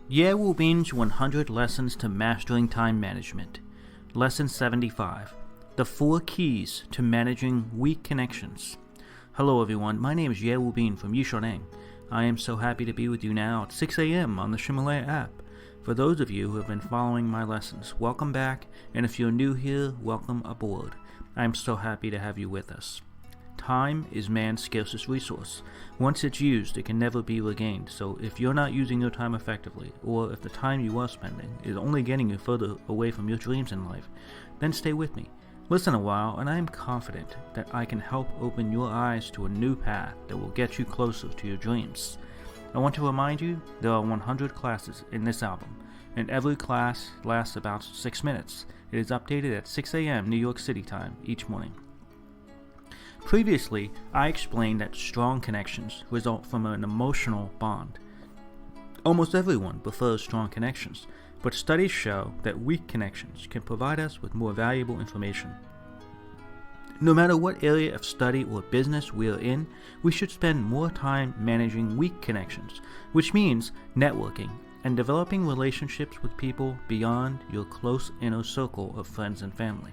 Ye Wubin's 100 Lessons to Mastering Time Management. Lesson 75. The 4 Keys to Managing Weak Connections. Hello everyone, my name is Ye Wubin from Neng. I am so happy to be with you now at 6 a.m. on the Ximalaya App. For those of you who have been following my lessons, welcome back, and if you're new here, welcome aboard. I am so happy to have you with us. Time is man's scarcest resource. Once it's used, it can never be regained, so if you're not using your time effectively, or if the time you are spending is only getting you further away from your dreams in life, then stay with me. Listen a while, and I am confident that I can help open your eyes to a new path that will get you closer to your dreams. I want to remind you, there are 100 classes in this album, and every class lasts about 6 minutes. It is updated at 6 a.m. New York City time each morning. Previously, I explained that strong connections result from an emotional bond. Almost everyone prefers strong connections, but studies show that weak connections can provide us with more valuable information. No matter what area of study or business we are in, we should spend more time managing weak connections, which means networking and developing relationships with people beyond your close inner circle of friends and family.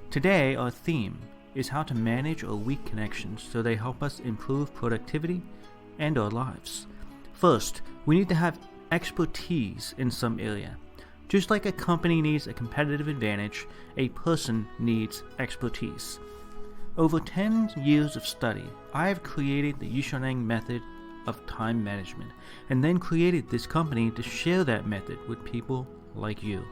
Today, our theme is how to manage our weak connections so they help us improve productivity and our lives. First, we need to have expertise in some area. Just like a company needs a competitive advantage, a person needs expertise. Over 10 years of study, I have created the Neng method of time management, and then created this company to share that method with people like you.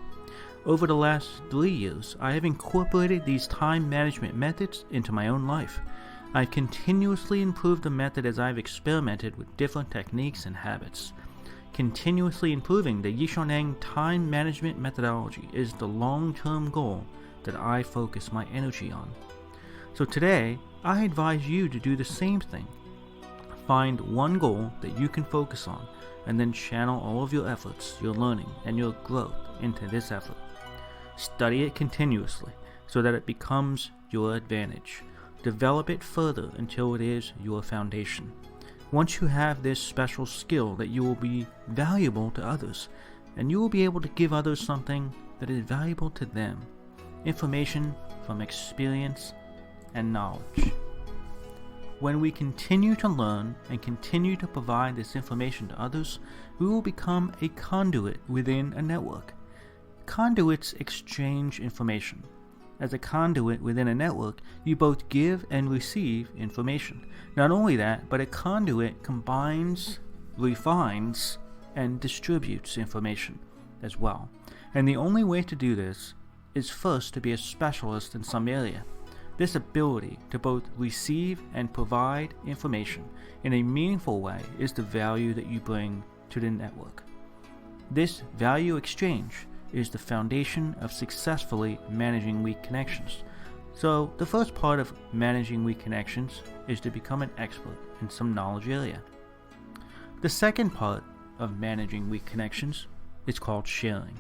Over the last 3 years, I have incorporated these time management methods into my own life. I've continuously improved the method as I've experimented with different techniques and habits. Continuously improving the Neng time management methodology is the long-term goal that I focus my energy on. So today, I advise you to do the same thing. Find one goal that you can focus on, and then channel all of your efforts, your learning, and your growth into this effort. Study it continuously so that it becomes your advantage. Develop it further until it is your foundation. Once you have this special skill, that you will be valuable to others, and you will be able to give others something that is valuable to them. Information from experience and knowledge. When we continue to learn and continue to provide this information to others, we will become a conduit within a network. Conduits exchange information. As a conduit within a network, you both give and receive information. Not only that, but a conduit combines, refines, and distributes information as well. And the only way to do this is first to be a specialist in some area. This ability to both receive and provide information in a meaningful way is the value that you bring to the network. This value exchange is the foundation of successfully managing weak connections. So the first part of managing weak connections is to become an expert in some knowledge area. The second part of managing weak connections is called sharing.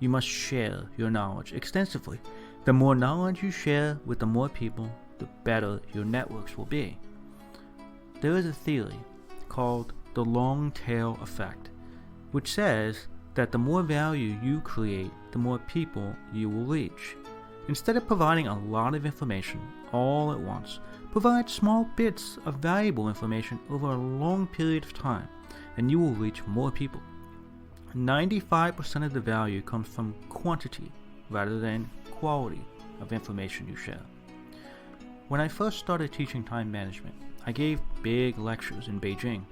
You must share your knowledge extensively. The more knowledge you share with the more people, the better your networks will be. There is a theory called the long tail effect, which says that the more value you create, the more people you will reach. Instead of providing a lot of information all at once, provide small bits of valuable information over a long period of time, and you will reach more people. 95% of the value comes from quantity rather than quality of information you share. When I first started teaching time management, I gave big lectures in Beijing.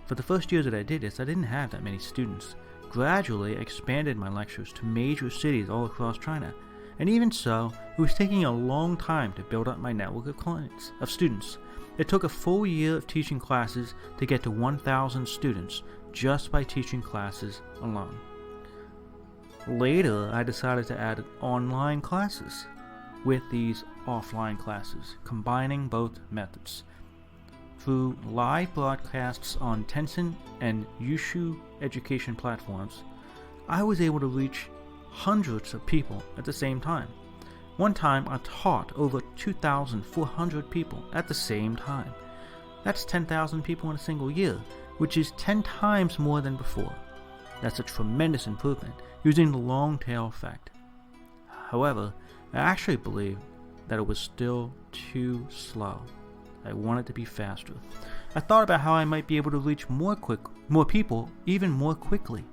For the first years that I did this, I didn't have that many students. Gradually, I expanded my lectures to major cities all across China, and even so, it was taking a long time to build up my network of students. It took a full year of teaching classes to get to 1,000 students just by teaching classes alone. Later, I decided to add online classes with these offline classes, combining both methods. Through live broadcasts on Tencent and Yushu education platforms, I was able to reach hundreds of people at the same time. One time, I taught over 2,400 people at the same time. That's 10,000 people in a single year, which is 10 times more than before. That's a tremendous improvement using the long tail effect. However, I actually believe that it was still too slow. I wanted to be faster. I thought about how I might be able to reach more people even more quickly.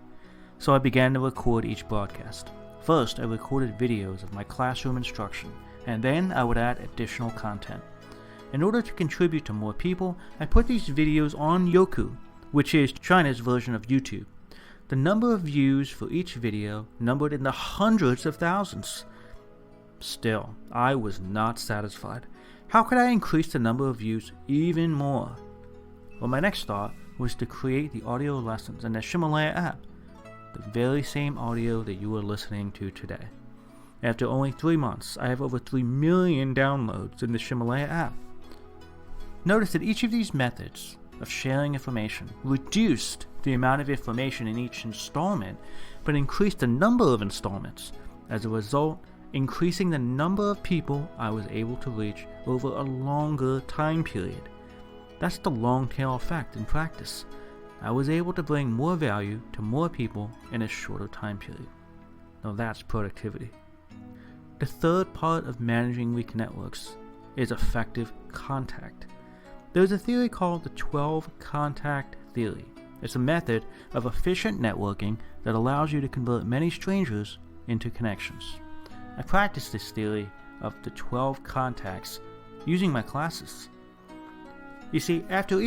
So I began to record each broadcast. First, I recorded videos of my classroom instruction, and then I would add additional content. In order to contribute to more people, I put these videos on Youku, which is China's version of YouTube. The number of views for each video numbered in the hundreds of thousands. Still, I was not satisfied. How could I increase the number of views even more? Well, my next thought was to create the audio lessons in the Ximalaya App, the very same audio that you are listening to today. After only 3 months, I have over 3 million downloads in the Ximalaya App. Notice that each of these methods of sharing information reduced the amount of information in each installment, but increased the number of installments. As a result, increasing the number of people I was able to reach over a longer time period. That's the long tail effect in practice. I was able to bring more value to more people in a shorter time period. Now that's productivity. The third part of managing weak networks is effective contact. There's a theory called the 12 contact theory. It's a method of efficient networking that allows you to convert many strangers into connections. I practice this theory of the 12 contacts using my classes. You see, after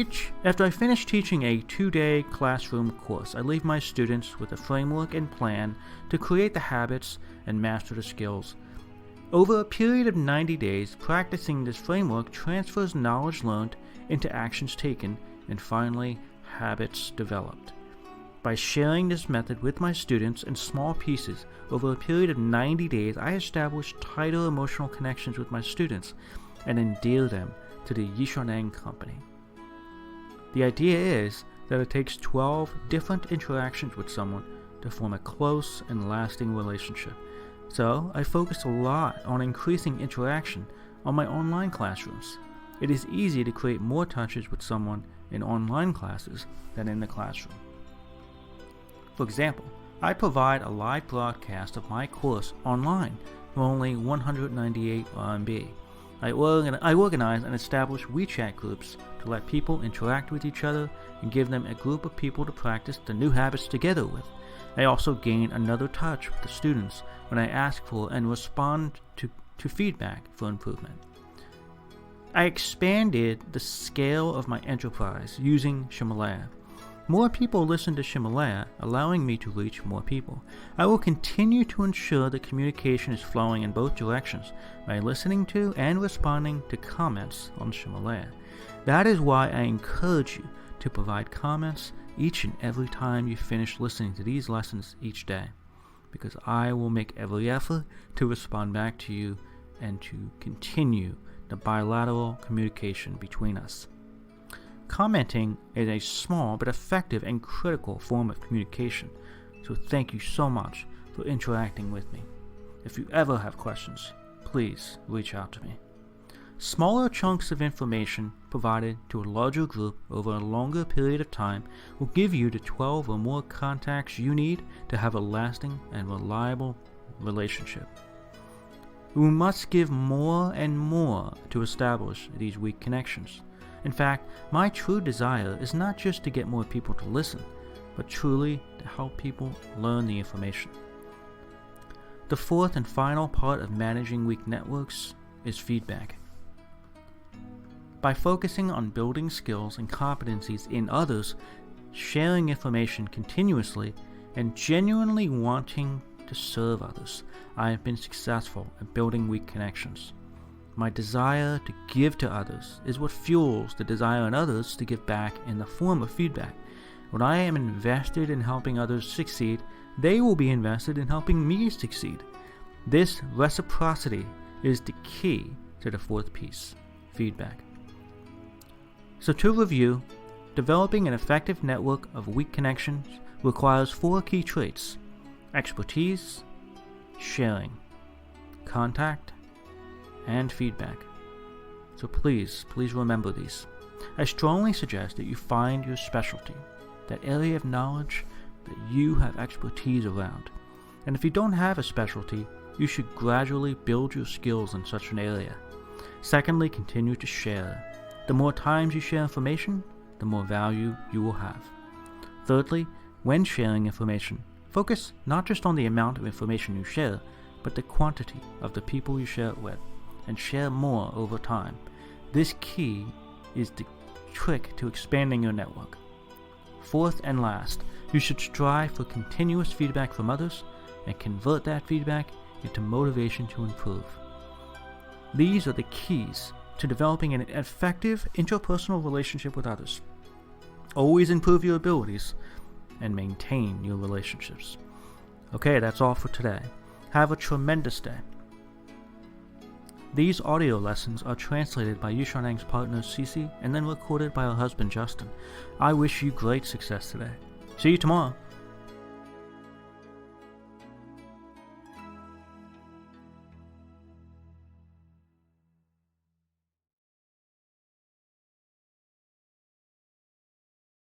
I finish teaching a 2-day classroom course, I leave my students with a framework and plan to create the habits and master the skills. Over a period of 90 days, practicing this framework transfers knowledge learned into actions taken and finally habits developed. By sharing this method with my students in small pieces over a period of 90 days, I establish tighter emotional connections with my students and endear them to the Neng company. The idea is that it takes 12 different interactions with someone to form a close and lasting relationship. So I focus a lot on increasing interaction on my online classrooms. It is easy to create more touches with someone in online classes than in the classroom. For example, I provide a live broadcast of my course online for only 198 RMB. I organize and establish WeChat groups to let people interact with each other and give them a group of people to practice the new habits together with. I also gain another touch with the students when I ask for and respond to feedback for improvement. I expanded the scale of my enterprise using Ximalaya. More people listen to Ximalaya, allowing me to reach more people. I will continue to ensure that communication is flowing in both directions by listening to and responding to comments on Ximalaya. That is why I encourage you to provide comments each and every time you finish listening to these lessons each day, because I will make every effort to respond back to you and to continue the bilateral communication between us. Commenting is a small but effective and critical form of communication, so thank you so much for interacting with me. If you ever have questions, please reach out to me. Smaller chunks of information provided to a larger group over a longer period of time will give you the 12 or more contacts you need to have a lasting and reliable relationship. We must give more and more to establish these weak connections. In fact, my true desire is not just to get more people to listen, but truly to help people learn the information. The fourth and final part of managing weak networks is feedback. By focusing on building skills and competencies in others, sharing information continuously, and genuinely wanting to serve others, I have been successful at building weak connections. My desire to give to others is what fuels the desire in others to give back in the form of feedback. When I am invested in helping others succeed, they will be invested in helping me succeed. This reciprocity is the key to the fourth piece, feedback. So to review, developing an effective network of weak connections requires 4 key traits: expertise, sharing, contact, and feedback. So please remember these. I strongly suggest that you find your specialty, that area of knowledge that you have expertise around. And if you don't have a specialty, you should gradually build your skills in such an area. Secondly, continue to share. The more times you share information, the more value you will have. Thirdly, when sharing information, focus not just on the amount of information you share, but the quantity of the people you share it with, and share more over time. This key is the trick to expanding your network. Fourth and last, you should strive for continuous feedback from others and convert that feedback into motivation to improve. These are the keys to developing an effective interpersonal relationship with others. Always improve your abilities and maintain your relationships. Okay, that's all for today. Have a tremendous day. These audio lessons are translated by Neng's partner Cece and then recorded by her husband Justin. I wish you great success today. See you tomorrow.